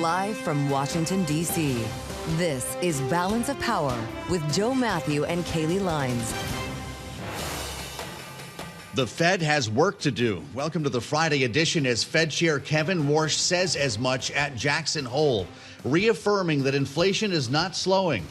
Live from Washington, D.C., this is Balance of Power with Joe Mathieu and Kaylee Lines. The Fed has work to do. Welcome to the Friday edition as Fed Chair Kevin Warsh says as much at Jackson Hole, reaffirming that inflation is not slowing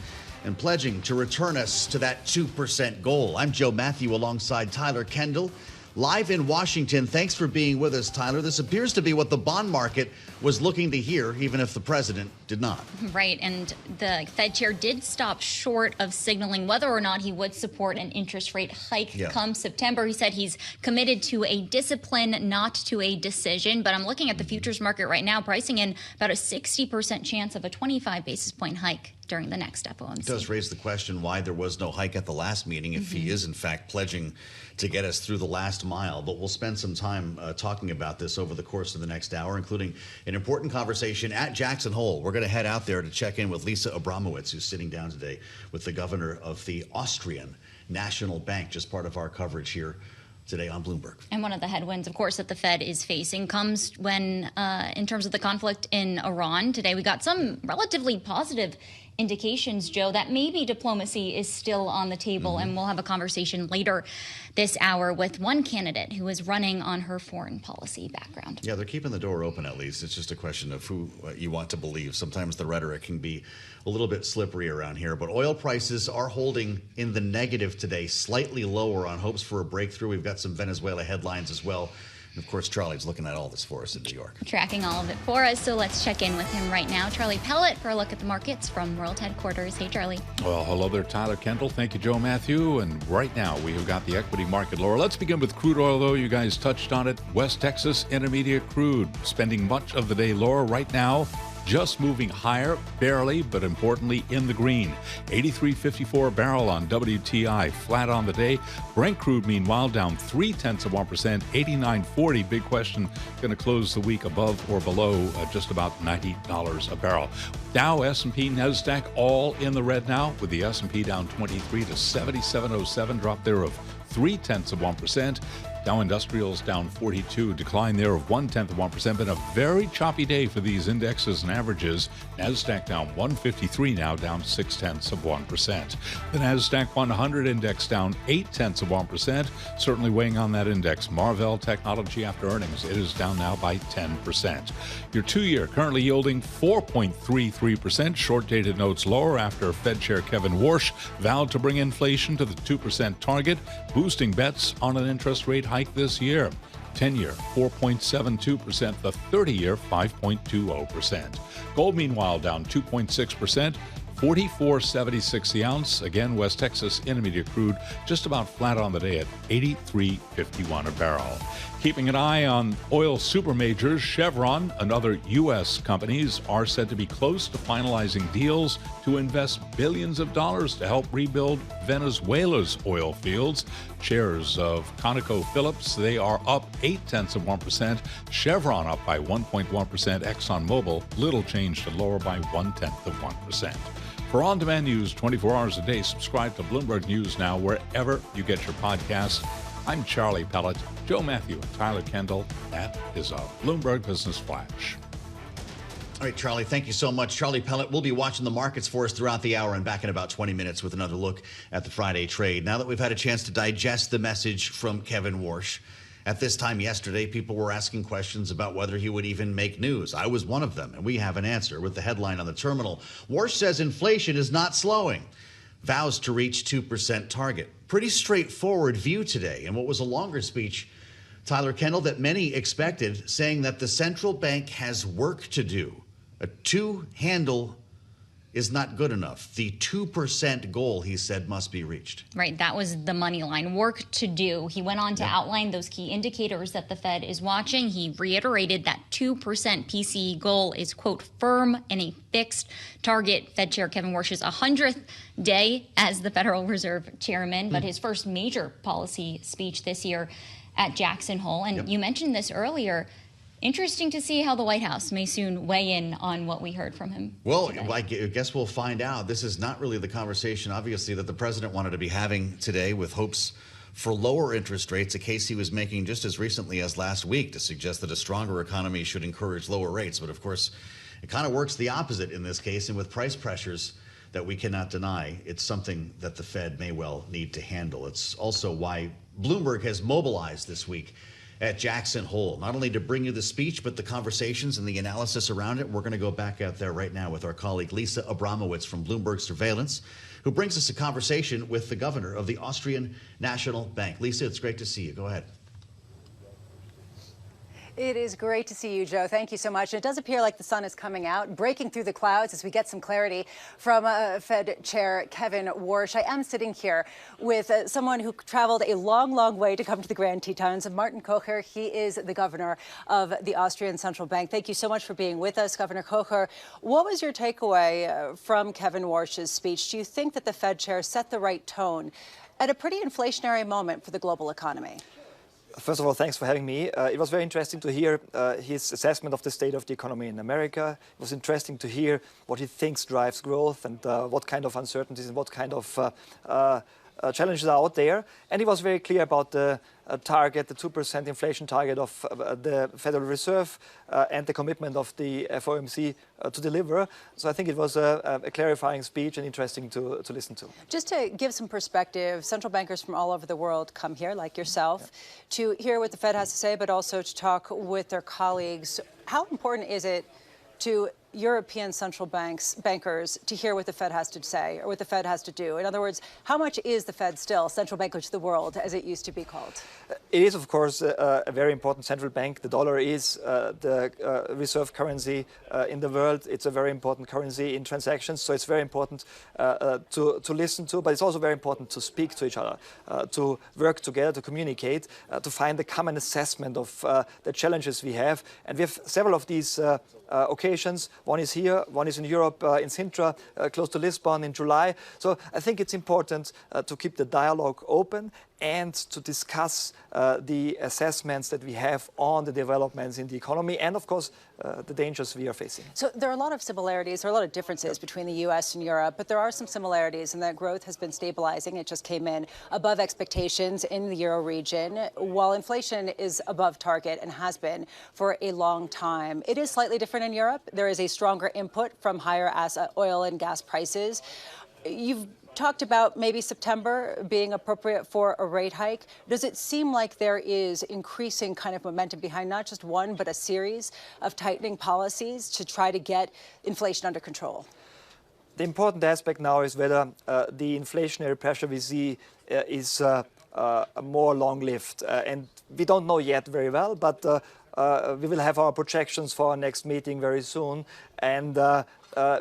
and pledging to return us to that 2% goal. I'm Joe Mathieu alongside Tyler Kendall, live in Washington. Thanks for being with us, Tyler. This appears to be what the bond market was looking to hear, even if the president did not. Right, and the Fed chair did stop short of signaling whether or not he would support an interest rate hike come September. He said he's committed to a discipline, not to a decision. But I'm looking at the futures market right now, pricing in about a 60% chance of a 25 basis point hike during the next FOMC. It does raise the question why there was no hike at the last meeting if he is, in fact, pledging to get us through the last mile. But we'll spend some time talking about this over the course of the next hour, including an important conversation at Jackson Hole. We're going to head out there to check in with Lisa Abramowitz, who's sitting down today with the governor of the Austrian National Bank, just part of our coverage here today on Bloomberg. And one of the headwinds, of course, that the Fed is facing comes when, in terms of the conflict in Iran. Today, we got some relatively positive indications, Joe, that maybe diplomacy is still on the table. And we'll have a conversation later this hour with one candidate who is running on her foreign policy background. Yeah, they're keeping the door open, at least. It's just a question of who you want to believe. Sometimes the rhetoric can be a little bit slippery around here. But oil prices are holding in the negative today, slightly lower on hopes for a breakthrough. We've got some Venezuela headlines as well. And of course, Charlie's looking at all this for us in New York. Tracking all of it for us, so let's check in with him right now. Charlie Pellet for a look at the markets from World Headquarters. Hey, Charlie. Well, hello there, Tyler Kendall. Thank you, Joe Mathieu. And right now, we have got the equity market lower. Let's begin with crude oil, though. You guys touched on it. West Texas Intermediate crude spending much of the day lower right now. Just moving higher, barely, but importantly in the green. 83.54 a barrel on WTI, flat on the day. Brent crude, meanwhile, down 0.3%, 89.40. Big question, going to close the week above or below just about $90 a barrel. Dow, S&P, NASDAQ, all in the red now, with the S&P down 23 to 77.07, drop there of 0.3%. Dow Industrials down 42, decline there of 0.1%. Been a very choppy day for these indexes and averages. NASDAQ down 153 now, down 0.6%. The NASDAQ 100 index down 0.8%. Certainly weighing on that index. Marvell Technology after earnings, it is down now by 10%. Your 2-year currently yielding 4.33%. Short-dated notes lower after Fed Chair Kevin Warsh vowed to bring inflation to the 2% target, boosting bets on an interest rate hike this year. 10-year, 4.72%. The 30-year, 5.20%. Gold, meanwhile, down 2.6%. 44.76 the ounce. Again, West Texas Intermediate crude just about flat on the day at 83.51 a barrel. Keeping an eye on oil super majors, Chevron and other U.S. companies are said to be close to finalizing deals to invest billions of dollars to help rebuild Venezuela's oil fields. Shares of ConocoPhillips, they are up 0.8%. Chevron up by 1.1%. ExxonMobil, little change to lower by 0.1%. For on-demand news 24 hours a day, subscribe to Bloomberg News Now wherever you get your podcasts. I'm Charlie Pellet, Joe Mathieu, and Tyler Kendall. That is a Bloomberg Business Flash. All right, Charlie, thank you so much. Charlie Pellet will be watching the markets for us throughout the hour and back in about 20 minutes with another look at the Friday trade. Now that we've had a chance to digest the message from Kevin Warsh, at this time yesterday, people were asking questions about whether he would even make news. I was one of them, and we have an answer with the headline on the terminal. Warsh says inflation is not slowing. Vows to reach 2% target. Pretty straightforward view today. And what was a longer speech, Tyler Kendall, that many expected, saying that the central bank has work to do. A 2 handle is not good enough. The 2% goal, he said, must be reached. Right. That was the money line. Work to do. He went on to outline those key indicators that the Fed is watching. He reiterated that 2% PCE goal is, quote, firm and a fixed target. Fed Chair Kevin Warsh's 100th day as the Federal Reserve Chairman, but his first major policy speech this year at Jackson Hole. And you mentioned this earlier. Interesting to see how the White House may soon weigh in on what we heard from him. Well, today. I guess we'll find out. This is not really the conversation, obviously, that the president wanted to be having today, with hopes for lower interest rates, a case he was making just as recently as last week to suggest that a stronger economy should encourage lower rates. But of course, It kind of works the opposite in this case, and with price pressures that we cannot deny, it's something that the Fed may well need to handle. It's also why Bloomberg has mobilized this week at Jackson Hole, not only to bring you the speech, but the conversations and the analysis around it. We're going to go back out there right now with our colleague Lisa Abramowitz from Bloomberg Surveillance, who brings us a conversation with the governor of the Austrian National Bank. Lisa, it's great to see you. Go ahead. It is great to see you, Joe. Thank you so much. It does appear like the sun is coming out, breaking through the clouds as we get some clarity from Fed Chair Kevin Warsh. I am sitting here with someone who traveled a long, long way to come to the Grand Tetons, Martin Kocher. He is the governor of the Austrian Central Bank. Thank you so much for being with us, Governor Kocher. What was your takeaway from Kevin Warsh's speech? Do you think that the Fed chair set the right tone at a pretty inflationary moment for the global economy? First of all, thanks for having me. It was very interesting to hear his assessment of the state of the economy in America. It was interesting to hear what he thinks drives growth and what kind of uncertainties and what kind of challenges are out there. And he was very clear about the target, the 2% inflation target of the Federal Reserve and the commitment of the FOMC to deliver. So I think it was a clarifying speech and interesting to listen to. Just to give some perspective, central bankers from all over the world come here, like yourself, to hear what the Fed has to say, but also to talk with their colleagues. How important is it to European central bankers to hear what the Fed has to say or what the Fed has to do? In other words, how much is the Fed still central bank of the world, as it used to be called? It is, of course, a very important central bank. The dollar is the reserve currency in the world. It's a very important currency in transactions. So it's very important to listen to, but it's also very important to speak to each other, to work together, to communicate, to find a common assessment of the challenges we have. And we have several of these occasions. One is here, one is in Europe, in Sintra, close to Lisbon in July. So I think it's important to keep the dialogue open and to discuss the assessments that we have on the developments in the economy and, of course, the dangers we are facing. So there are a lot of similarities, there are a lot of differences between the U.S. and Europe, but there are some similarities in that growth has been stabilizing. It just came in above expectations in the Euro region, while inflation is above target and has been for a long time. It is slightly different in Europe. There is a stronger input from higher oil and gas prices. You've talked about maybe September being appropriate for a rate hike. Does it seem like there is increasing kind of momentum behind not just one, but a series of tightening policies to try to get inflation under control? The important aspect now is whether the inflationary pressure we see is more long-lived. And we don't know yet very well, but we will have our projections for our next meeting very soon. And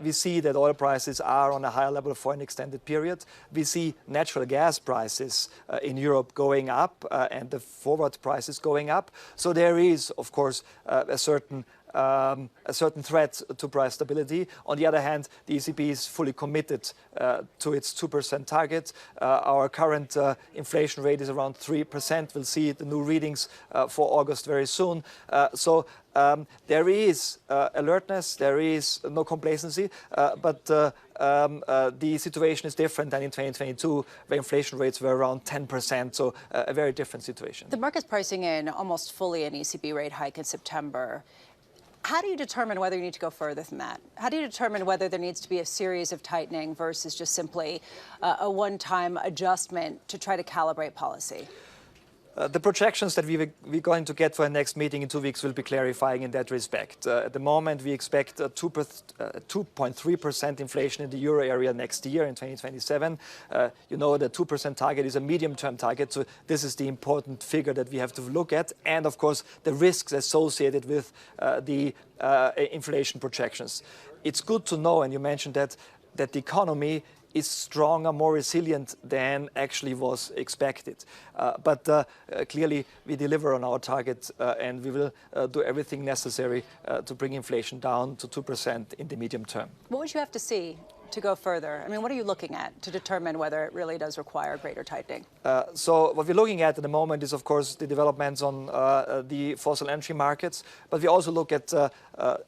we see that oil prices are on a higher level for an extended period. We see natural gas prices in Europe going up and the forward prices going up. So there is, of course, a certain threat to price stability. On the other hand, the ECB is fully committed to its 2% target. Our current inflation rate is around 3%. We'll see the new readings for August very soon. So there is alertness, there is no complacency, but the situation is different than in 2022, where inflation rates were around 10%, so a very different situation. The market's pricing in almost fully an ECB rate hike in September. How do you determine whether you need to go further than that? How do you determine whether there needs to be a series of tightening versus just simply a one-time adjustment to try to calibrate policy? The projections that we're going to get for our next meeting in 2 weeks will be clarifying in that respect. At the moment, we expect 2.3% inflation in the euro area next year in 2027. You know, the 2% target is a medium-term target, so this is the important figure that we have to look at. And, of course, the risks associated with the inflation projections. It's good to know, and you mentioned that the economy is stronger, more resilient than actually was expected. But clearly, we deliver on our target, and we will do everything necessary to bring inflation down to 2% in the medium term. What would you have to see to go further? I mean, what are you looking at to determine whether it really does require greater tightening? So what we're looking at the moment is, of course, the developments on the fossil energy markets, but we also look at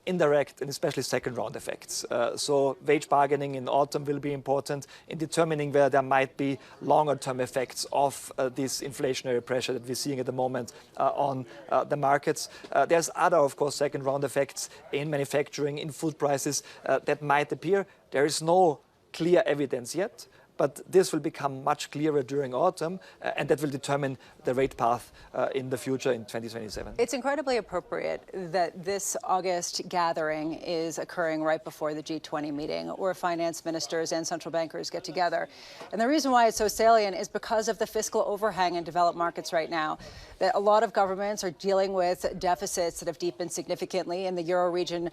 indirect and especially second-round effects. So wage bargaining in autumn will be important in determining where there might be longer-term effects of this inflationary pressure that we're seeing at the moment on the markets. There's other, of course, second-round effects in manufacturing, in food prices that might appear. There is no clear evidence yet, but this will become much clearer during autumn, and that will determine the rate path in the future in 2027. It's incredibly appropriate that this August gathering is occurring right before the G20 meeting, where finance ministers and central bankers get together. And the reason why it's so salient is because of the fiscal overhang in developed markets right now. That a lot of governments are dealing with deficits that have deepened significantly in the Euro region.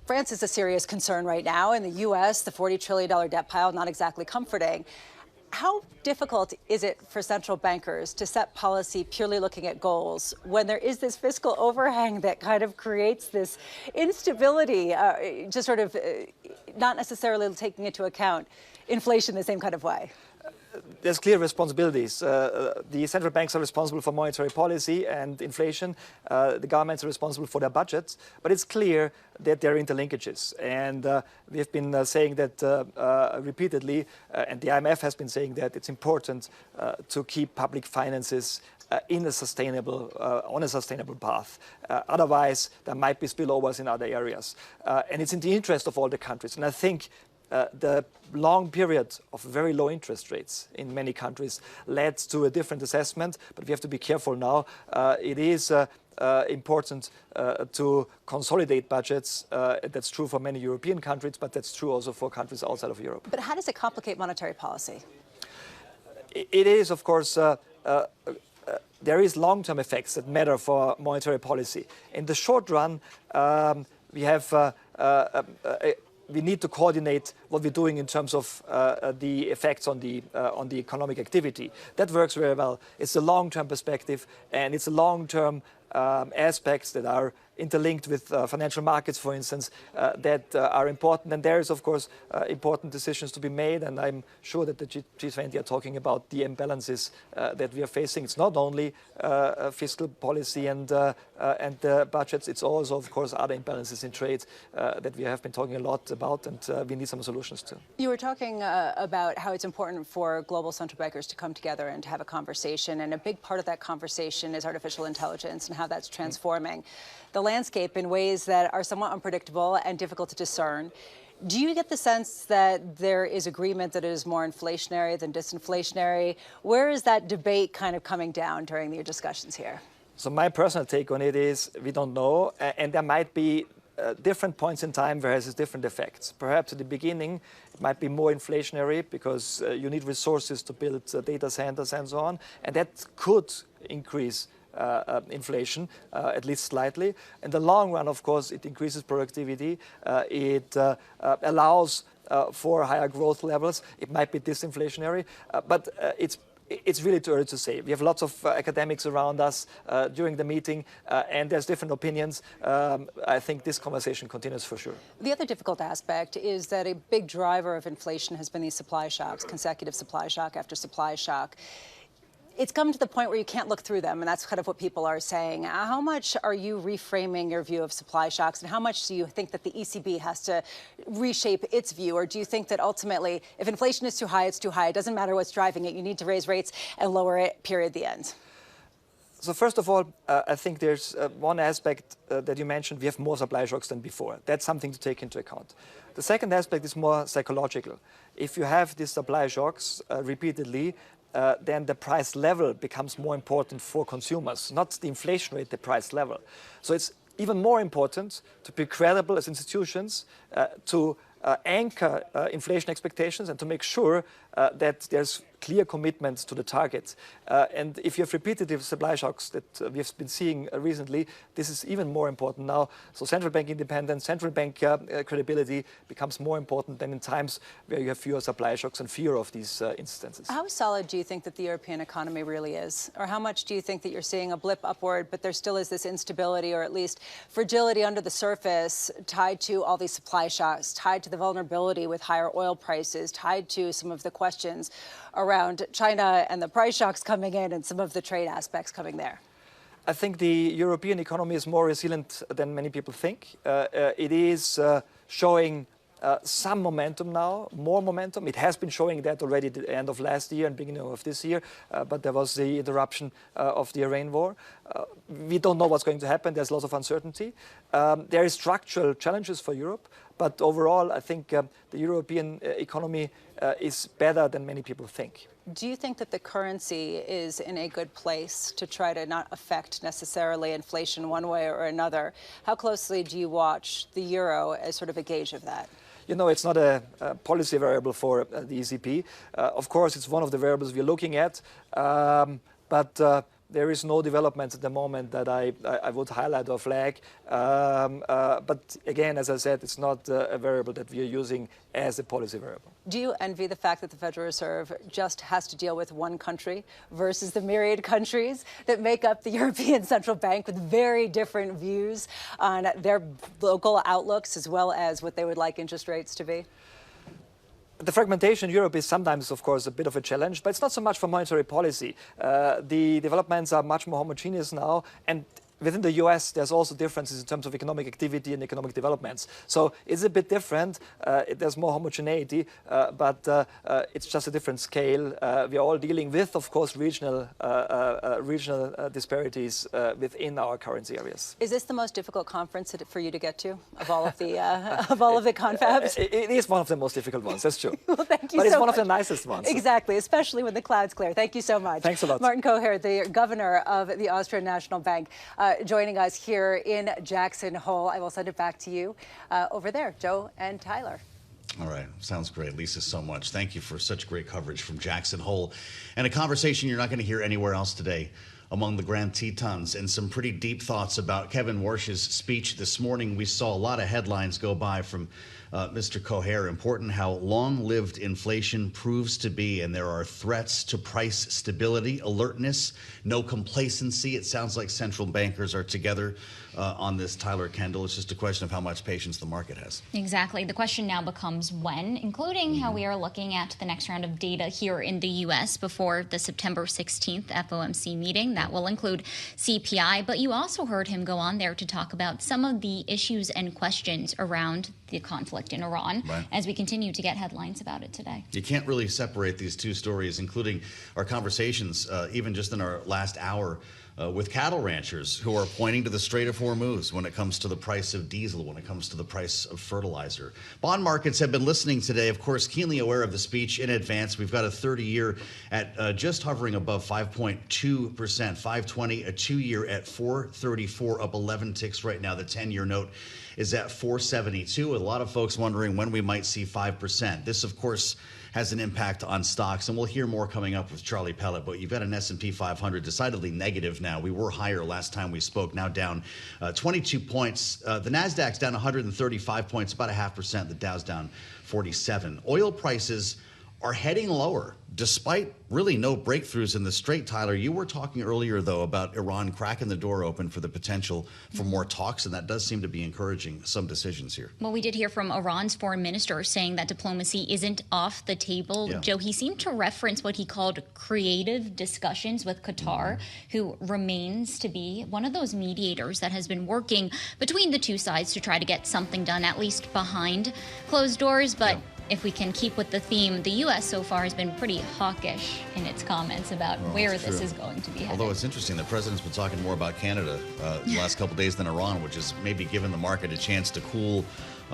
France is a serious concern right now. In the U.S., the $40 trillion debt pile, not exactly comforting. How difficult is it for central bankers to set policy purely looking at goals when there is this fiscal overhang that kind of creates this instability, just sort of not necessarily taking into account inflation the same kind of way? There's clear responsibilities. The central banks are responsible for monetary policy and inflation. The governments are responsible for their budgets. But it's clear that there are interlinkages. And we have been saying that repeatedly, and the IMF has been saying that it's important to keep public finances on a sustainable path. Otherwise, there might be spillovers in other areas. And it's in the interest of all the countries. And I think the long period of very low interest rates in many countries led to a different assessment, but we have to be careful now. It is important to consolidate budgets. That's true for many European countries, but that's true also for countries outside of Europe. But how does it complicate monetary policy? It is, of course, there is long-term effects that matter for monetary policy. In the short run, we need to coordinate what we're doing in terms of the effects on the economic activity. That works very well. It's a long-term perspective, and it's a long-term aspects that are interlinked with financial markets, for instance, that are important. And there is, of course, important decisions to be made. And I'm sure that the G20 are talking about the imbalances that we are facing. It's not only fiscal policy and budgets. It's also, of course, other imbalances in trade that we have been talking a lot about, and we need some solutions to. You were talking about how it's important for global central bankers to come together and to have a conversation. And a big part of that conversation is artificial intelligence and how that's transforming the landscape in ways that are somewhat unpredictable and difficult to discern. Do you get the sense that there is agreement that it is more inflationary than disinflationary? Where is that debate kind of coming down during your discussions here? So my personal take on it is we don't know, and there might be different points in time where it has different effects. Perhaps at the beginning, it might be more inflationary because you need resources to build data centers and so on, and that could increase inflation, at least slightly. In the long run, of course, it increases productivity. It allows for higher growth levels. It might be disinflationary, but it's really too early to say. We have lots of academics around us during the meeting, and there's different opinions. I think this conversation continues for sure. The other difficult aspect is that a big driver of inflation has been these supply shocks, consecutive supply shock after supply shock. It's come to the point where you can't look through them, and that's kind of what people are saying. How much are you reframing your view of supply shocks, and how much do you think that the ECB has to reshape its view? Or do you think that ultimately, if inflation is too high, it's too high? It doesn't matter what's driving it. You need to raise rates and lower it, period, the end. So first of all, I think there's one aspect that you mentioned. We have more supply shocks than before. That's something to take into account. The second aspect is more psychological. If you have these supply shocks repeatedly, then the price level becomes more important for consumers, not the inflation rate, the price level. So it's even more important to be credible as institutions, to anchor inflation expectations and to make sure that there's clear commitments to the targets. And if you have repetitive supply shocks that we've been seeing recently, this is even more important now. So central bank independence, central bank credibility becomes more important than in times where you have fewer supply shocks and fewer of these instances. How solid do you think that the European economy really is? Or how much do you think that you're seeing a blip upward, but there still is this instability or at least fragility under the surface tied to all these supply shocks, tied to the vulnerability with higher oil prices, tied to some of the questions around China and the price shocks coming in and some of the trade aspects coming there? I think the European economy is more resilient than many people think. It is showing some momentum now, more momentum. It has been showing that already at the end of last year and beginning of this year, but there was the interruption of the Iran war. We don't know what's going to happen. There's lots of uncertainty. There is structural challenges for Europe, but overall, I think the European economy is better than many people think. Do you think that the currency is in a good place to try to not affect necessarily inflation one way or another? How closely do you watch the euro as sort of a gauge of that? You know, it's not a policy variable for the ECB. Of course, it's one of the variables we're looking at, but there is no development at the moment that I would highlight or flag. But again, as I said, it's not a variable that we are using as a policy variable. Do you envy the fact that the Federal Reserve just has to deal with one country versus the myriad countries that make up the European Central Bank with very different views on their local outlooks as well as what they would like interest rates to be? The fragmentation in Europe is sometimes, of course, a bit of a challenge, but it's not so much for monetary policy. The developments are much more homogeneous now, and within the US, there's also differences in terms of economic activity and economic developments. So it's a bit different. There's more homogeneity, but it's just a different scale. We are all dealing with, of course, regional disparities within our currency areas. Is this the most difficult conference for you to get to of all of the confabs? It is one of the most difficult ones. That's true. Well, thank you but it's so one much. of the nicest ones. Exactly, especially when the clouds clear. Thank you so much. Thanks a lot. Martin Kocher, the governor of the Austrian National Bank, joining us here in Jackson Hole. I will send it back to you over there, Joe and Tyler. All right. Sounds great. Lisa, so much. Thank you for such great coverage from Jackson Hole and a conversation you're not going to hear anywhere else today among the Grand Tetons and some pretty deep thoughts about Kevin Warsh's speech this morning. We saw a lot of headlines go by from Mr. Kocher. Important how long-lived inflation proves to be, and there are threats to price stability, alertness, no complacency. It sounds like central bankers are together on this. Tyler, Kendall, it's just a question of how much patience the market has. Exactly. The question now becomes when, including how we are looking at the next round of data here in the U.S. before the September 16th FOMC meeting. That will include CPI, but you also heard him go on there to talk about some of the issues and questions around the conflict in Iran, right, as we continue to get headlines about it today. You can't really separate these two stories, including our conversations, even just in our last hour, with cattle ranchers who are pointing to the Strait of Hormuz when it comes to the price of diesel, when it comes to the price of fertilizer. Bond markets have been listening today, of course, keenly aware of the speech in advance. We've got a 30-year at just hovering above 5.2%, 520, a 2-year at 434, up 11 ticks right now. The 10-year note is at 472, with a lot of folks wondering when we might see 5%. This, of course, has an impact on stocks, and we'll hear more coming up with Charlie Pellet, but you've got an S&P 500 decidedly negative now. We were higher last time we spoke, now down 22 points. The NASDAQ's down 135 points, about 0.5%. The Dow's down 47. Oil prices are heading lower, despite really no breakthroughs in the Strait. Tyler, you were talking earlier, though, about Iran cracking the door open for the potential for more talks, and that does seem to be encouraging some decisions here. Well, we did hear from Iran's foreign minister saying that diplomacy isn't off the table. Yeah. Joe, he seemed to reference what he called creative discussions with Qatar, who remains to be one of those mediators that has been working between the two sides to try to get something done, at least behind closed doors. But if we can keep with the theme, the U.S. so far has been pretty hawkish in its comments about where this is going to be headed. Although it's interesting, the president's been talking more about Canada the last couple of days than Iran, which is maybe giving the market a chance to cool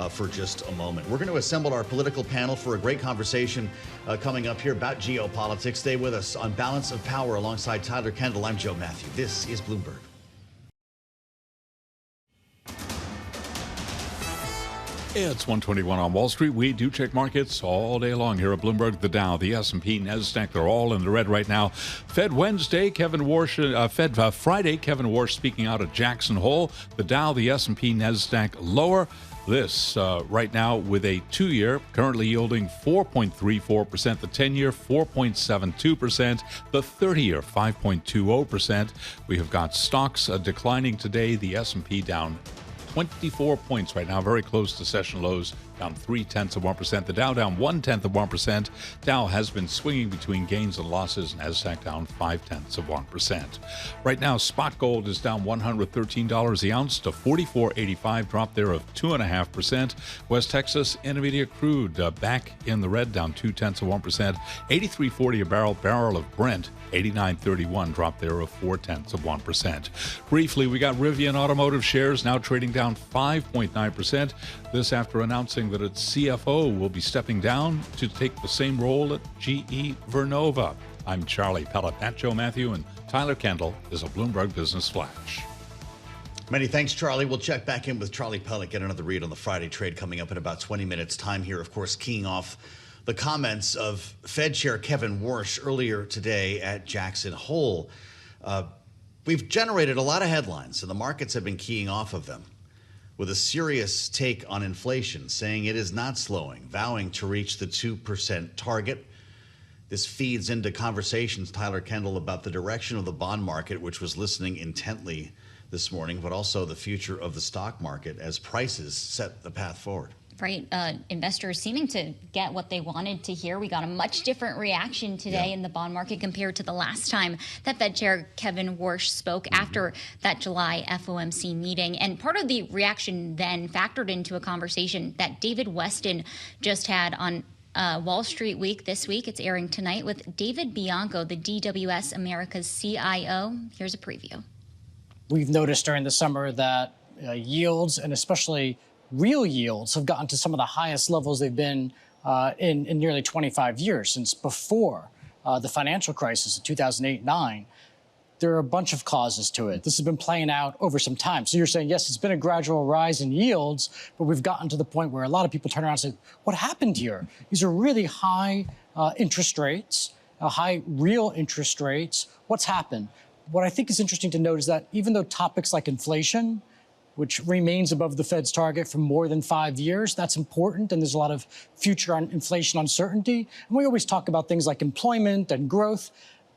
for just a moment. We're going to assemble our political panel for a great conversation coming up here about geopolitics. Stay with us on Balance of Power alongside Tyler Kendall. I'm Joe Mathieu. This is Bloomberg. It's 121 on Wall Street. We do check markets all day long here at Bloomberg. The Dow, the S&P, NASDAQ, they're all in the red right now. Fed Wednesday, Kevin Warsh, Fed Friday, Kevin Warsh speaking out at Jackson Hole. The Dow, the S&P, NASDAQ lower. This right now with a 2-year currently yielding 4.34%, the 10-year 4.72%, the 30-year 5.20%. We have got stocks declining today. The S&P down 24 points right now, very close to session lows, down 0.3%. The Dow down 0.1%. Dow has been swinging between gains and losses. NASDAQ down 0.5%. Right now, spot gold is down $113 the ounce to $44.85, drop there of 2.5%. West Texas Intermediate crude back in the red, down 0.2%. 83.40 a barrel of Brent. 89.31, drop there of 0.4%. Briefly, we got Rivian Automotive shares now trading down 5.9%. This after announcing that its CFO will be stepping down to take the same role at GE Vernova. I'm Charlie Pellet. That Joe Mathieu and Tyler Kendall is a Bloomberg Business Flash. Many thanks, Charlie. We'll check back in with Charlie Pellet, get another read on the Friday trade coming up in about 20 minutes time here, of course, keying off the comments of Fed Chair Kevin Warsh earlier today at Jackson Hole. We've generated a lot of headlines, and the markets have been keying off of them with a serious take on inflation, saying it is not slowing, vowing to reach the 2% target. This feeds into conversations, Tyler Kendall, about the direction of the bond market, which was listening intently this morning, but also the future of the stock market as prices set the path forward. Right. Investors seeming to get what they wanted to hear. We got a much different reaction today in the bond market compared to the last time that Fed Chair Kevin Warsh spoke after that July FOMC meeting. And part of the reaction then factored into a conversation that David Weston just had on Wall Street Week this week. It's airing tonight with David Bianco, the DWS America's CIO. Here's a preview. We've noticed during the summer that yields, and especially real yields, have gotten to some of the highest levels they've been in nearly 25 years, since before the financial crisis of 2008-9. There are a bunch of causes to it. This has been playing out over some time. So you're saying, yes, it's been a gradual rise in yields, but we've gotten to the point where a lot of people turn around and say, what happened here? These are really high interest rates, high real interest rates. What's happened? What I think is interesting to note is that even though topics like inflation, which remains above the Fed's target for more than 5 years, that's important, and there's a lot of future inflation uncertainty. And we always talk about things like employment and growth.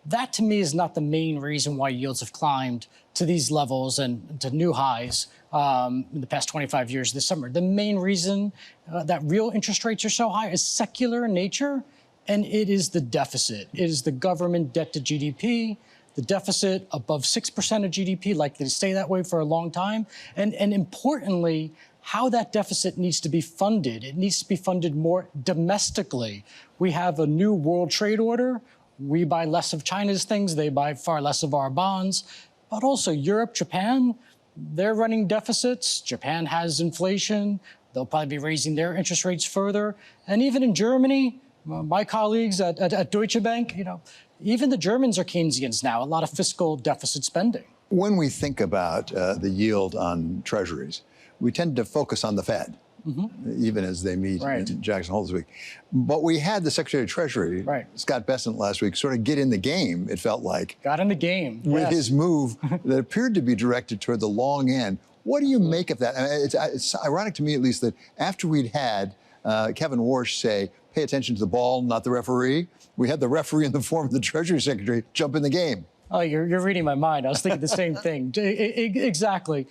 That, to me, is not the main reason why yields have climbed to these levels and to new highs in the past 25 years this summer. The main reason that real interest rates are so high is secular in nature, and it is the deficit. It is the government debt to GDP. The deficit above 6% of GDP, likely to stay that way for a long time. And importantly, how that deficit needs to be funded. It needs to be funded more domestically. We have a new world trade order. We buy less of China's things. They buy far less of our bonds. But also Europe, Japan, they're running deficits. Japan has inflation. They'll probably be raising their interest rates further. And even in Germany, my colleagues at Deutsche Bank, even the Germans are Keynesians now, a lot of fiscal deficit spending. When we think about the yield on treasuries, we tend to focus on the Fed, even as they meet in Jackson Hole this week. But we had the Secretary of Treasury, Scott Bessent, last week, sort of get in the game, it felt like. Got in the game, with his move that appeared to be directed toward the long end. What do you make of that? I mean, it's ironic to me, at least, that after we'd had Kevin Warsh say, pay attention to the ball, not the referee, we had the referee in the form of the Treasury Secretary jump in the game. Oh, you're reading my mind. I was thinking the same thing. Exactly.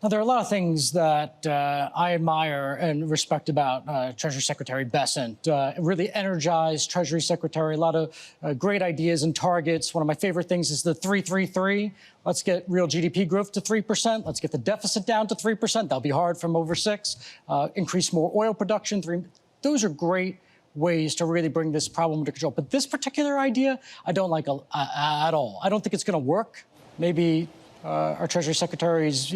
Now, there are a lot of things that I admire and respect about Treasury Secretary Bessent. Really energized Treasury Secretary, a lot of great ideas and targets. One of my favorite things is the 3-3-3. Let's get real GDP growth to 3%. Let's get the deficit down to 3%. That'll be hard from over 6. Increase more oil production. Those are great ways to really bring this problem under control. But this particular idea, I don't like at all. I don't think it's going to work. Maybe our Treasury Secretary is,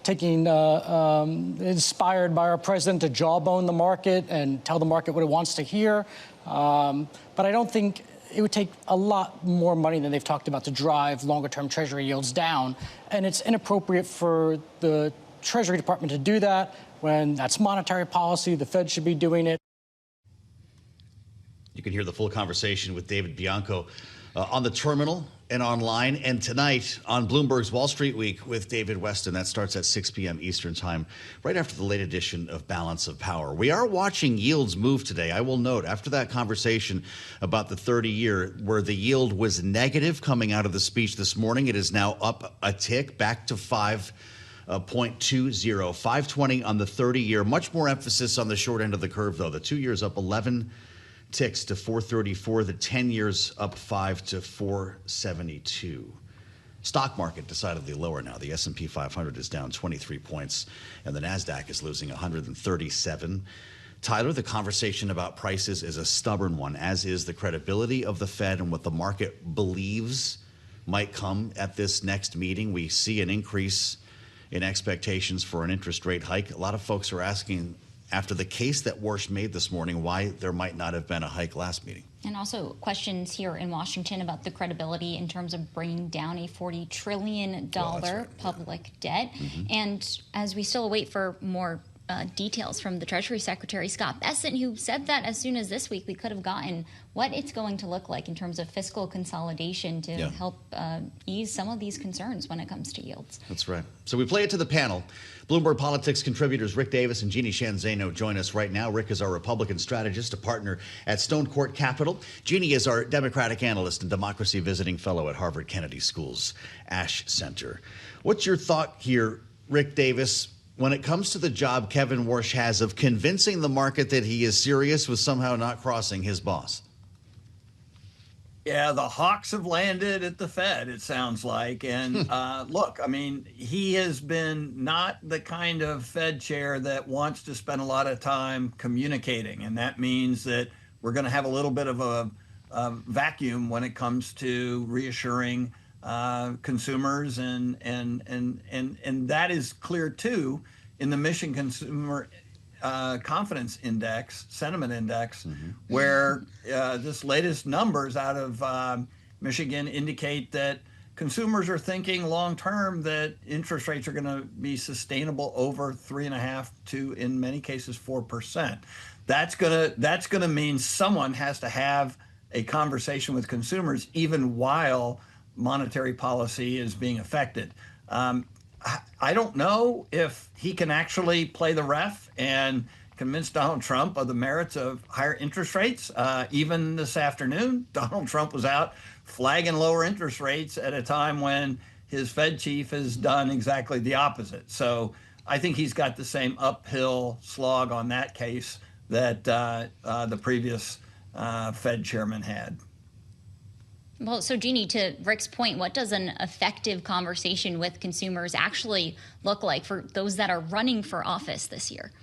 taking inspired by our president to jawbone the market and tell the market what it wants to hear. But I don't think it would take a lot more money than they've talked about to drive longer-term Treasury yields down. And it's inappropriate for the Treasury Department to do that when that's monetary policy. The Fed should be doing it. You can hear the full conversation with David Bianco on the terminal and online, and tonight on Bloomberg's Wall Street Week with David Weston. That starts at 6 p.m. Eastern Time, right after the late edition of Balance of Power. We are watching yields move today. I will note, after that conversation about the 30-year, where the yield was negative coming out of the speech this morning, it is now up a tick, back to 5.20, 520 on the 30-year. Much more emphasis on the short end of the curve, though. The 2-year's up 11 ticks to 434. The 10 years up 5 to 472. Stock market decidedly lower now. The S&P 500 is down 23 points, and the NASDAQ is losing 137. Tyler, the conversation about prices is a stubborn one, as is the credibility of the Fed and what the market believes might come at this next meeting. We see an increase in expectations for an interest rate hike. A lot of folks are asking, after the case that Warsh made this morning, why there might not have been a hike last meeting. And also questions here in Washington about the credibility in terms of bringing down a $40 trillion public debt. And as we still wait for more details from the Treasury Secretary, Scott Bessent, who said that as soon as this week we could have gotten what it's going to look like in terms of fiscal consolidation to help ease some of these concerns when it comes to yields. That's right. So we play it to the panel. Bloomberg Politics contributors Rick Davis and Jeanne Zaino join us right now. Rick is our Republican strategist, a partner at Stonecourt Capital. Jeanne is our Democratic analyst and democracy visiting fellow at Harvard Kennedy School's Ash Center. What's your thought here, Rick Davis, when it comes to the job Kevin Warsh has of convincing the market that he is serious with somehow not crossing his boss? Yeah, the hawks have landed at the Fed, it sounds like. And look, I mean, he has been not the kind of Fed chair that wants to spend a lot of time communicating. And that means that we're going to have a little bit of a vacuum when it comes to reassuring consumers. And that is clear, too, in the Michigan Consumer Confidence Index, Sentiment Index, where this latest numbers out of Michigan indicate that consumers are thinking long term that interest rates are going to be sustainable over 3.5% to, in many cases, 4%. That's gonna mean someone has to have a conversation with consumers even while monetary policy is being affected. I don't know if he can actually play the ref and convince Donald Trump of the merits of higher interest rates. Even this afternoon, Donald Trump was out flagging lower interest rates at a time when his Fed chief has done exactly the opposite. So I think he's got the same uphill slog on that case that the previous Fed chairman had. Well, so Jeanne, to Rick's point, what does an effective conversation with consumers actually look like for those that are running for office this year?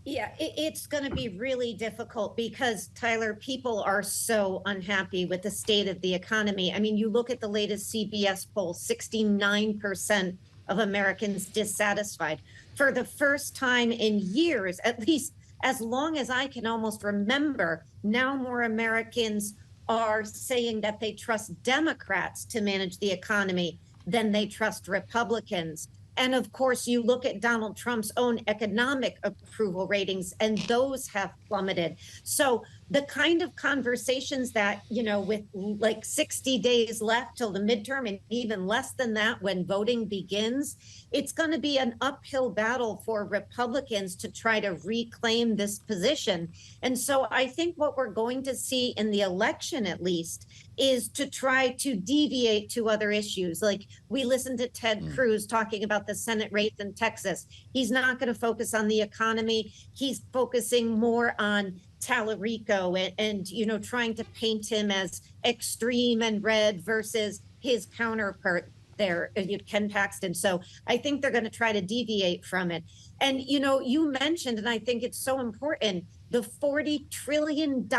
Yeah, it's going to be really difficult because, Tyler, people are so unhappy with the state of the economy. I mean, you look at the latest CBS poll, 69% of Americans dissatisfied. For the first time in years, at least as long as I can almost remember, now more Americans are saying that they trust Democrats to manage the economy than they trust Republicans. And of course, you look at Donald Trump's own economic approval ratings, and those have plummeted. So the kind of conversations that, you know, with like 60 days left till the midterm and even less than that when voting begins, it's going to be an uphill battle for Republicans to try to reclaim this position. And so I think what we're going to see in the election, at least, is to try to deviate to other issues. Like we listened to Ted Cruz talking about the Senate race in Texas. He's not going to focus on the economy. He's focusing more on Tallarico and you know, trying to paint him as extreme and red versus his counterpart there, Ken Paxton. So I think they're going to try to deviate from it. And, you know, you mentioned, and I think it's so important, the $40 trillion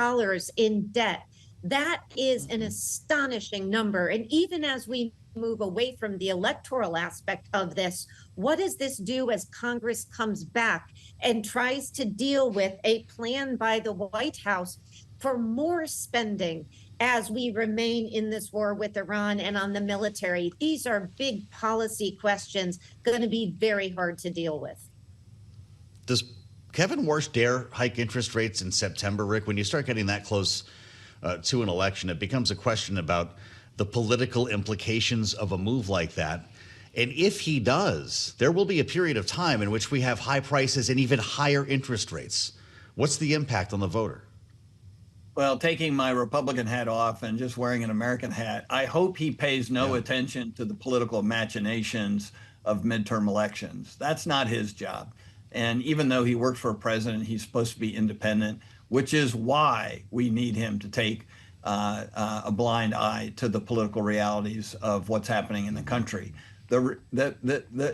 in debt. That is an astonishing number. And even as we move away from the electoral aspect of this, what does this do as Congress comes back and tries to deal with a plan by the White House for more spending as we remain in this war with Iran and on the military. These are big policy questions, going to be very hard to deal with. Does Kevin Warsh dare hike interest rates in September, Rick? When you start getting that close to an election, it becomes a question about the political implications of a move like that. And if he does, there will be a period of time in which we have high prices and even higher interest rates. What's the impact on the voter? Well, taking my Republican hat off and just wearing an American hat, I hope he pays no attention to the political machinations of midterm elections. That's not his job. And even though he works for a president, he's supposed to be independent, which is why we need him to take a blind eye to the political realities of what's happening in the country. The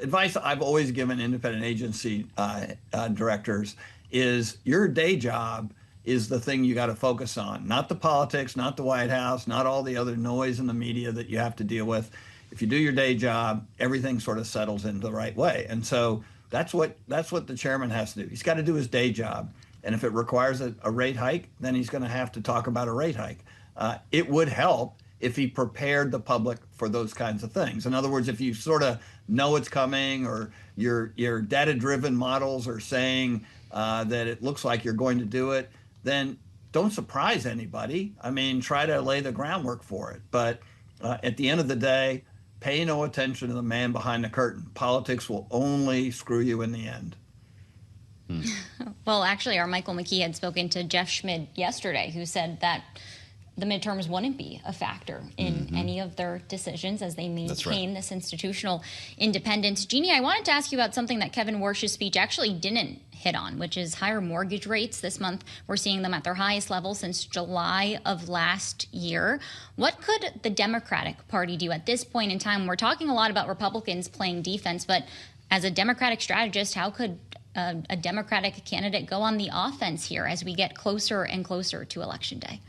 advice I've always given independent agency directors is your day job is the thing you got to focus on, not the politics, not the White House, not all the other noise in the media that you have to deal with. If you do your day job, everything sort of settles into the right way. And so that's what the chairman has to do. He's got to do his day job. And if it requires a rate hike, then he's going to have to talk about a rate hike. It would help if he prepared the public for those kinds of things. In other words, if you sort of know it's coming, or your data-driven models are saying that it looks like you're going to do it, then don't surprise anybody. I mean, try to lay the groundwork for it. But at the end of the day, pay no attention to the man behind the curtain. Politics will only screw you in the end. Well, actually, our Michael McKee had spoken to Jeff Schmid yesterday, who said that the midterms wouldn't be a factor in any of their decisions as they maintain this institutional independence. Jeanne, I wanted to ask you about something that Kevin Warsh's speech actually didn't hit on, which is higher mortgage rates. This month, we're seeing them at their highest level since July of last year. What could the Democratic Party do at this point in time? We're talking a lot about Republicans playing defense, but as a Democratic strategist, how could a Democratic candidate go on the offense here as we get closer and closer to Election Day?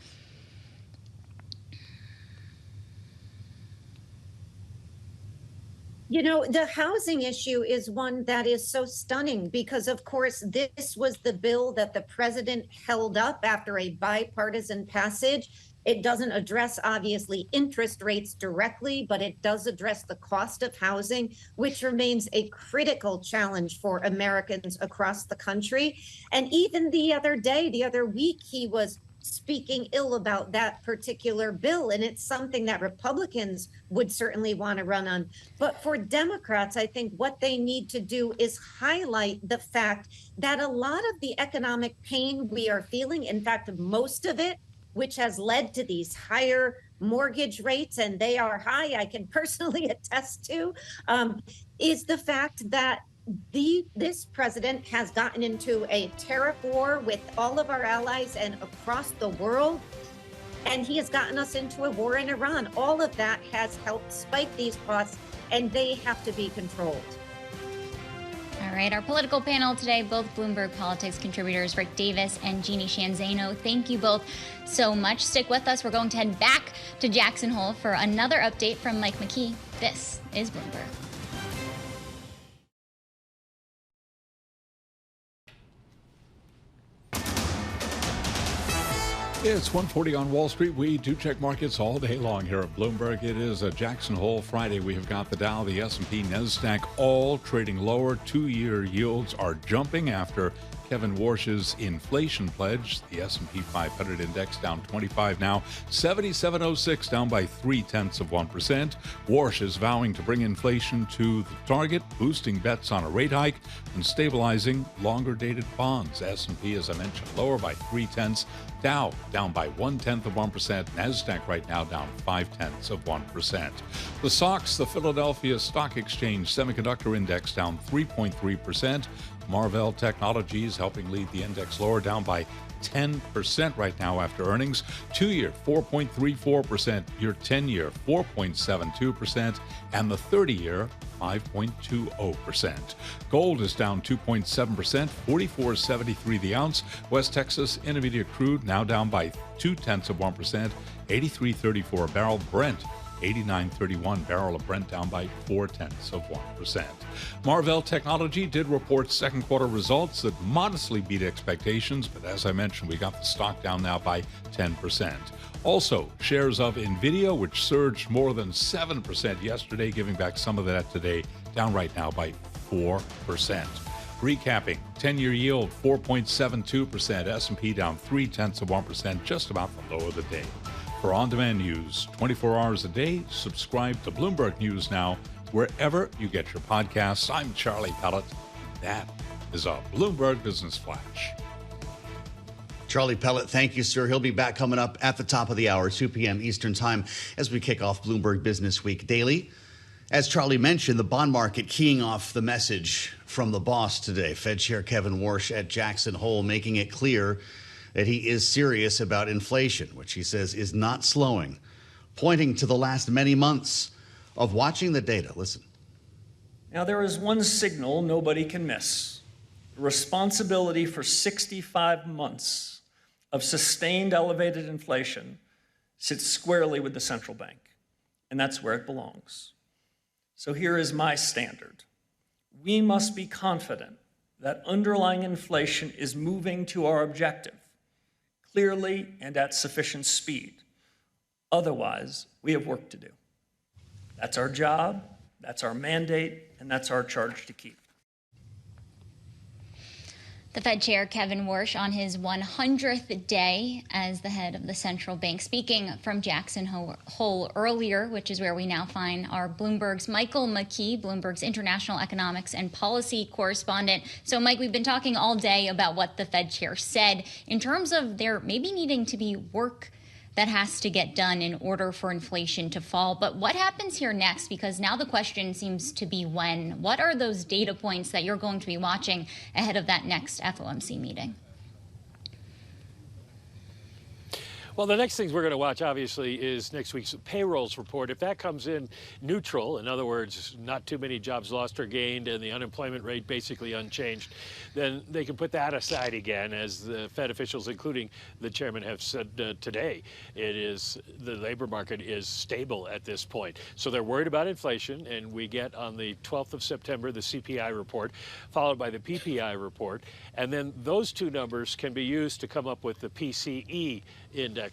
You know, the housing issue is one that is so stunning because, of course, this was the bill that the president held up after a bipartisan passage. It doesn't address, obviously, interest rates directly, but it does address the cost of housing, which remains a critical challenge for Americans across the country. And even the other week, he was speaking ill about that particular bill. And it's something that Republicans would certainly want to run on. But for Democrats, I think what they need to do is highlight the fact that a lot of the economic pain we are feeling, in fact, most of it, which has led to these higher mortgage rates, and they are high, I can personally attest to, is the fact that this president has gotten into a tariff war with all of our allies and across the world, and he has gotten us into a war in Iran. All of that has helped spike these costs, and they have to be controlled. All right, our political panel today, both Bloomberg Politics contributors, Rick Davis and Jeanne Zaino. Thank you both so much. Stick with us. We're going to head back to Jackson Hole for another update from Mike McKee. This is Bloomberg. It's 1:40 on Wall Street. We do check markets all day long here at Bloomberg. It is a Jackson Hole Friday. We have got the Dow, the S&P, NASDAQ all trading lower. Two-year yields are jumping after Kevin Warsh's inflation pledge. The S&P 500 index down 25 now, 77.06, down by 0.3%. Warsh is vowing to bring inflation to the target, boosting bets on a rate hike and stabilizing longer-dated bonds. S&P, as I mentioned, lower by 0.3. Dow down by 0.1%. NASDAQ right now down 0.5%. The SOX, the Philadelphia Stock Exchange Semiconductor Index, down 3.3%. Marvell Technologies helping lead the index lower, down by 10% right now after earnings. 2-year, 4.34%. Your 10-year, 4.72%. And the 30-year, 5.20%. Gold is down 2.7%, $44.73 the ounce. West Texas Intermediate crude now down by 0.2%, $83.34 a barrel. Brent, $89.31. Barrel of Brent down by 0.4%. Marvell Technology did report second quarter results that modestly beat expectations, but as I mentioned, we got the stock down now by 10%. Also, shares of NVIDIA, which surged more than 7% yesterday, giving back some of that today, down right now by 4%. Recapping, 10-year yield 4.72%, S&P down 0.3%, just about the low of the day. For on-demand news, 24 hours a day, subscribe to Bloomberg News Now, wherever you get your podcasts. I'm Charlie Pellet. That is a Bloomberg Business Flash. Charlie Pellet, thank you, sir. He'll be back coming up at the top of the hour, 2 p.m. Eastern Time, as we kick off Bloomberg Business Week Daily. As Charlie mentioned, the bond market keying off the message from the boss today, Fed Chair Kevin Warsh at Jackson Hole, making it clear that he is serious about inflation, which he says is not slowing, pointing to the last many months of watching the data. Listen. Now, there is one signal nobody can miss. The responsibility for 65 months of sustained elevated inflation sits squarely with the central bank, and that's where it belongs. So here is my standard. We must be confident that underlying inflation is moving to our objective, clearly and at sufficient speed. Otherwise, we have work to do. That's our job, that's our mandate, and that's our charge to keep. The Fed Chair Kevin Warsh on his 100th day as the head of the central bank, speaking from Jackson Hole earlier, which is where we now find our Bloomberg's Michael McKee, Bloomberg's international economics and policy correspondent. So, Mike, we've been talking all day about what the Fed Chair said in terms of there maybe needing to be work that has to get done in order for inflation to fall. But what happens here next? Because now the question seems to be when. What are those data points that you're going to be watching ahead of that next FOMC meeting? Well, the next things we're going to watch, obviously, is next week's payrolls report. If that comes in neutral, in other words, not too many jobs lost or gained and the unemployment rate basically unchanged, then they can put that aside again, as the Fed officials, including the chairman, have said today. The labor market is stable at this point. So they're worried about inflation, and we get on the 12th of September the CPI report, followed by the PPI report, and then those two numbers can be used to come up with the PCE index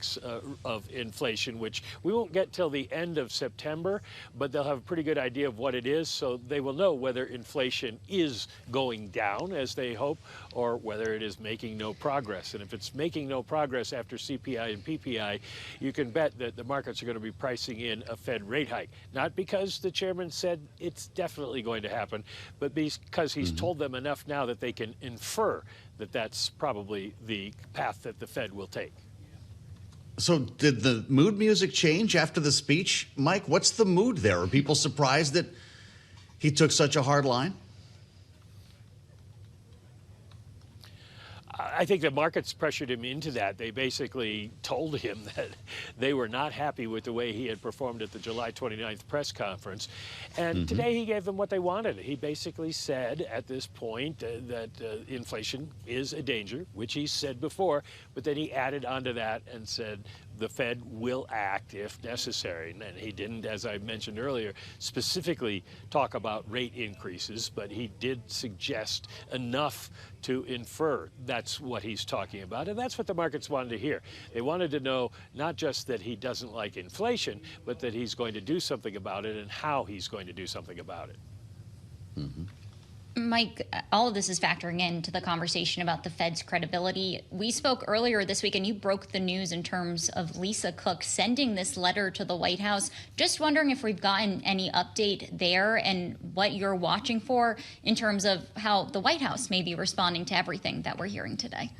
of inflation, which we won't get till the end of September, but they'll have a pretty good idea of what it is, so they will know whether inflation is going down, as they hope, or whether it is making no progress. And if it's making no progress after CPI and PPI, you can bet that the markets are going to be pricing in a Fed rate hike. Not because the chairman said it's definitely going to happen, but because he's told them enough now that they can infer that that's probably the path that the Fed will take. So did the mood music change after the speech? Mike, what's the mood there? Are people surprised that he took such a hard line? I think the markets pressured him into that. They basically told him that they were not happy with the way he had performed at the July 29th press conference. And today he gave them what they wanted. He basically said at this point that inflation is a danger, which he said before, but then he added onto that and said the Fed will act if necessary. And he didn't, as I mentioned earlier, specifically talk about rate increases, but he did suggest enough to infer that's what he's talking about. And that's what the markets wanted to hear. They wanted to know not just that he doesn't like inflation, but that he's going to do something about it and how he's going to do something about it. Mike, all of this is factoring into the conversation about the Fed's credibility. We spoke earlier this week and you broke the news in terms of Lisa Cook sending this letter to the White House. Just wondering if we've gotten any update there and what you're watching for in terms of how the White House may be responding to everything that we're hearing today.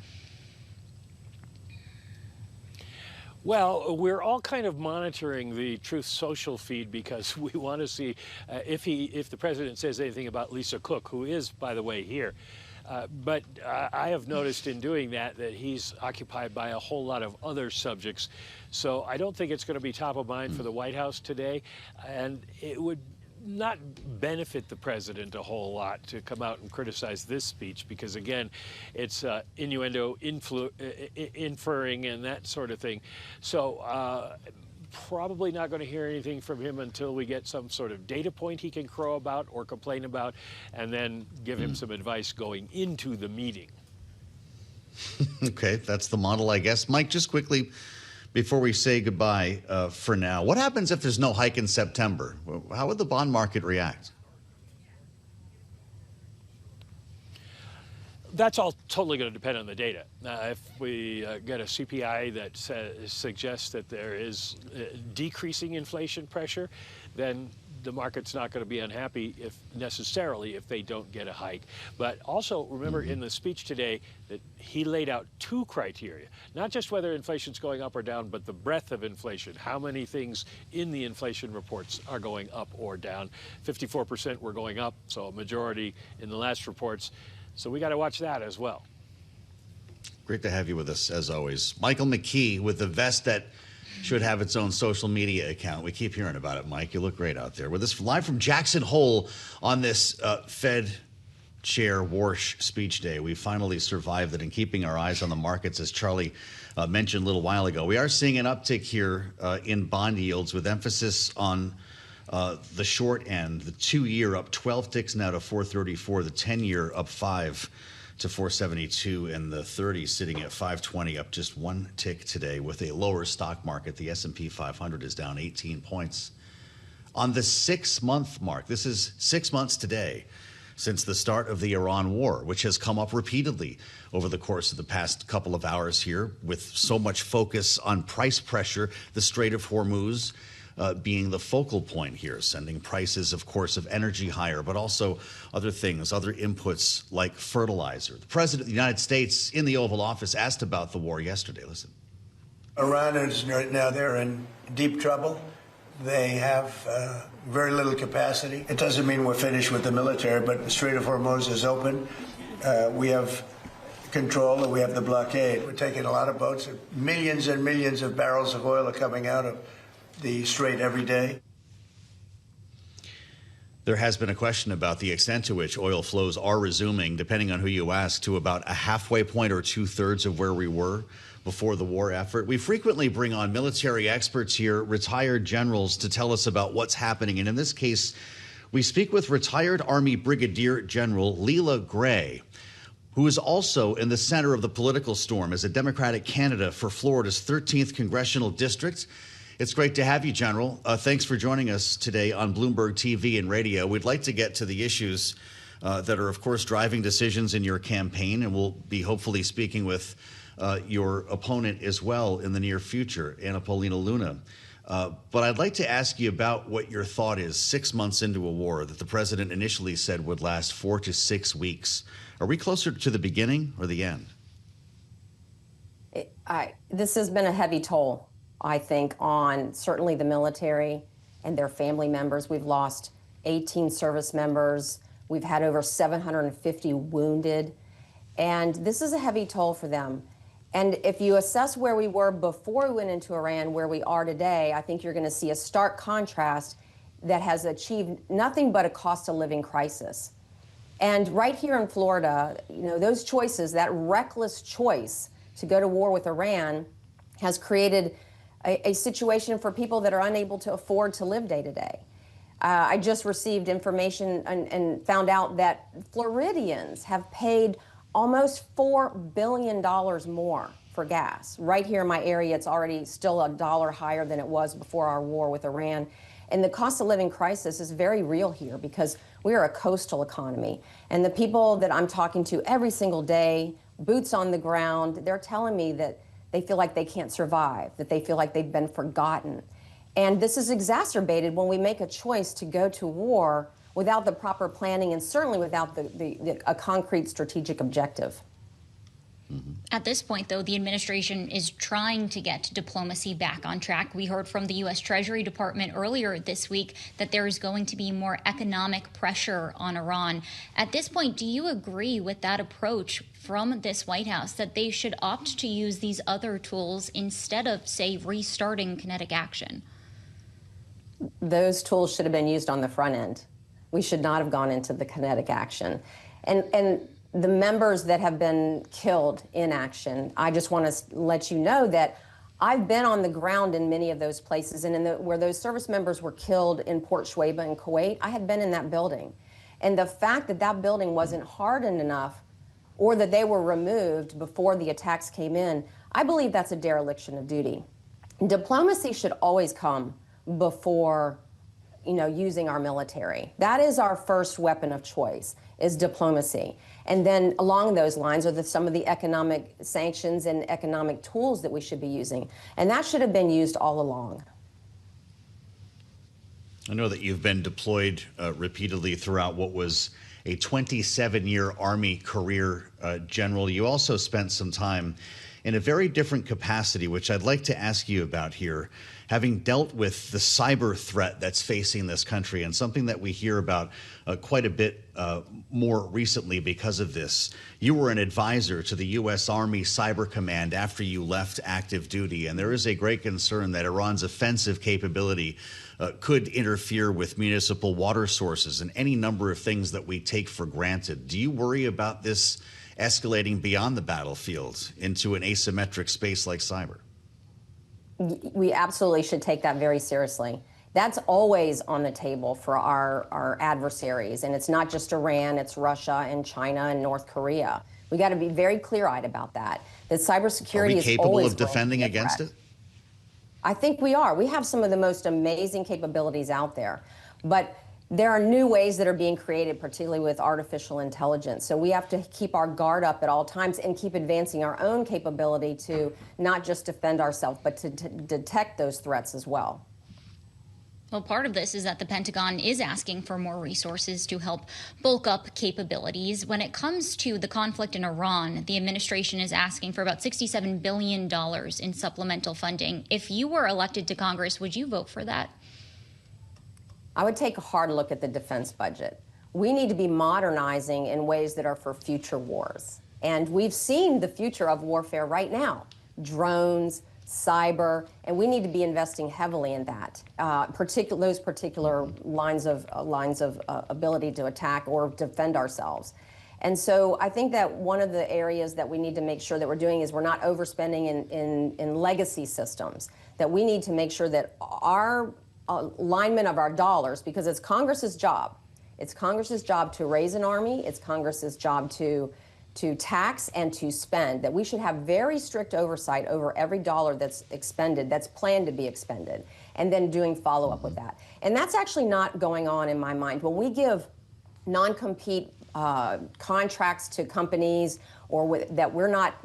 Well, we're all kind of monitoring the Truth Social feed because we want to see if the president says anything about Lisa Cook, who is, by the way, here. But I have noticed in doing that he's occupied by a whole lot of other subjects. So I don't think it's going to be top of mind for the White House today. And it would not benefit the president a whole lot to come out and criticize this speech because, again, it's innuendo, inferring, and that sort of thing. So probably not going to hear anything from him until we get some sort of data point he can crow about or complain about, and then give him some advice going into the meeting. Okay, that's the model, I guess. Mike, just quickly, before we say goodbye for now, what happens if there's no hike in September? How would the bond market react? That's all totally going to depend on the data. If we get a CPI that suggests that there is decreasing inflation pressure, then the market's not going to be unhappy if they don't get a hike. But also remember in the speech today that he laid out two criteria, not just whether inflation's going up or down, but the breadth of inflation. How many things in the inflation reports are going up or down? 54% were going up, so a majority in the last reports. So we got to watch that as well. Great to have you with us, as always. Michael McKee with the vest that should have its own social media account. We keep hearing about it, Mike. You look great out there. With us live from Jackson Hole on this Fed Chair Warsh speech day. We finally survived it, and keeping our eyes on the markets, as Charlie mentioned a little while ago. We are seeing an uptick here in bond yields with emphasis on the short end. The 2-year up 12 ticks now to 434. The 10-year up 5 to 472, and the 30 sitting at 520, up just 1 tick today. With a lower stock market, the S&P 500 is down 18 points. On the 6-month mark, this is 6 months today since the start of the Iran war, which has come up repeatedly over the course of the past couple of hours here, with so much focus on price pressure, the Strait of Hormuz being the focal point here, sending prices, of course, of energy higher, but also other things, other inputs like fertilizer. The President of the United States in the Oval Office asked about the war yesterday. Listen. Iran is right now, they're in deep trouble. They have very little capacity. It doesn't mean we're finished with the military, but the Strait of Hormuz is open. We have control and we have the blockade. We're taking a lot of boats. Millions and millions of barrels of oil are coming out of the Strait every day. There has been a question about the extent to which oil flows are resuming, depending on who you ask, to about a halfway point or 2/3 of where we were before the war effort. We frequently bring on military experts here, retired generals, to tell us about what's happening. And in this case, we speak with retired Army Brigadier General Leela Gray, who is also in the center of the political storm as a Democratic candidate for Florida's 13th congressional district. It's great to have you, General. Thanks for joining us today on Bloomberg TV and radio. We'd like to get to the issues that are, of course, driving decisions in your campaign, and we'll be hopefully speaking with your opponent as well in the near future, Anna Paulina Luna. But I'd like to ask you about what your thought is 6 months into a war that the president initially said would last 4 to 6 weeks. Are we closer to the beginning or the end? This has been a heavy toll, I think, on certainly the military and their family members. We've lost 18 service members. We've had over 750 wounded. And this is a heavy toll for them. And if you assess where we were before we went into Iran, where we are today, I think you're going to see a stark contrast that has achieved nothing but a cost of living crisis. And right here in Florida, you know, those choices, that reckless choice to go to war with Iran has created a situation for people that are unable to afford to live day to day. I just received information and found out that Floridians have paid almost $4 billion more for gas. Right here in my area, it's already still $1 higher than it was before our war with Iran. And the cost of living crisis is very real here because we are a coastal economy. And the people that I'm talking to every single day, boots on the ground, they're telling me that they feel like they can't survive, that they feel like they've been forgotten. And this is exacerbated when we make a choice to go to war without the proper planning and certainly without a concrete strategic objective. At this point, though, the administration is trying to get diplomacy back on track. We heard from the U.S. Treasury Department earlier this week that there is going to be more economic pressure on Iran. At this point, do you agree with that approach from this White House, that they should opt to use these other tools instead of, say, restarting kinetic action? Those tools should have been used on the front end. We should not have gone into the kinetic action. And the members that have been killed in action, I just want to let you know that I've been on the ground in many of those places, and where those service members were killed in Port Shuaibah in Kuwait, I had been in that building. And the fact that that building wasn't hardened enough, or that they were removed before the attacks came in, I believe that's a dereliction of duty. Diplomacy should always come before, using our military. That is our first weapon of choice, is diplomacy. And then along those lines are some of the economic sanctions and economic tools that we should be using. And that should have been used all along. I know that you've been deployed repeatedly throughout what was a 27-year Army career, General. You also spent some time in a very different capacity, which I'd like to ask you about here, having dealt with the cyber threat that's facing this country, and something that we hear about quite a bit more recently because of this. You were an advisor to the U.S. Army Cyber Command after you left active duty, and there is a great concern that Iran's offensive capability could interfere with municipal water sources and any number of things that we take for granted. Do you worry about this escalating beyond the battlefield into an asymmetric space like cyber? We absolutely should take that very seriously. That's always on the table for our adversaries. And it's not just Iran, it's Russia and China and North Korea. We got to be very clear-eyed about that. That cybersecurity is always capable of defending against it? I think we are. We have some of the most amazing capabilities out there. But there are new ways that are being created, particularly with artificial intelligence. So we have to keep our guard up at all times and keep advancing our own capability to not just defend ourselves, but to detect those threats as well. Well, part of this is that the Pentagon is asking for more resources to help bulk up capabilities. When it comes to the conflict in Iran, the administration is asking for about $67 billion in supplemental funding. If you were elected to Congress, would you vote for that? I would take a hard look at the defense budget. We need to be modernizing in ways that are for future wars. And we've seen the future of warfare right now. Drones, cyber, and we need to be investing heavily in that. Those particular lines of ability to attack or defend ourselves. And so I think that one of the areas that we need to make sure that we're doing is we're not overspending in legacy systems, that we need to make sure that our alignment of our dollars, because it's Congress's job. It's Congress's job to raise an army. It's Congress's job to tax and to spend, that we should have very strict oversight over every dollar that's expended, that's planned to be expended, and then doing follow-up with that. And that's actually not going on in my mind. When we give non-compete contracts to companies, or that we're not,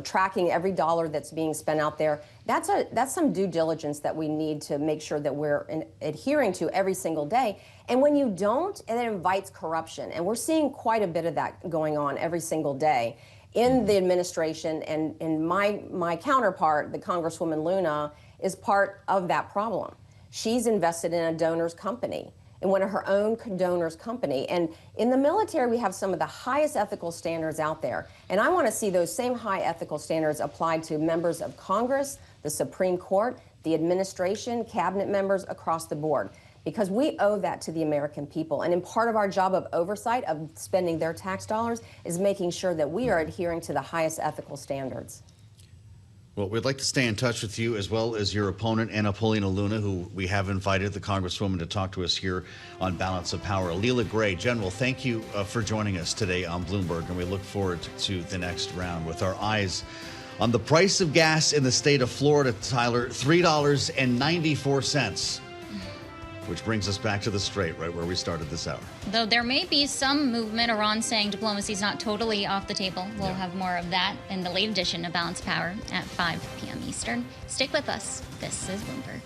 tracking every dollar that's being spent out there, that's some due diligence that we need to make sure that we're adhering to every single day. And when you don't, it invites corruption. And we're seeing quite a bit of that going on every single day in the administration. And my counterpart, the Congresswoman Luna, is part of that problem. She's invested in a donor's company, in one of her own donors' company. And in the military, we have some of the highest ethical standards out there. And I want to see those same high ethical standards applied to members of Congress, the Supreme Court, the administration, cabinet members across the board, because we owe that to the American people. And in part of our job of oversight of spending their tax dollars is making sure that we are adhering to the highest ethical standards. Well, we'd like to stay in touch with you, as well as your opponent, Anna Paulina Luna, who we have invited, the Congresswoman, to talk to us here on Balance of Power. Leela Gray, General, thank you for joining us today on Bloomberg, and we look forward to the next round with our eyes on the price of gas in the state of Florida, Tyler, $3.94. Which brings us back to the Strait, right where we started this hour. Though there may be some movement, Iran saying diplomacy is not totally off the table. We'll have more of that in the late edition of Balance Power at 5 p.m. Eastern. Stick with us. This is Bloomberg.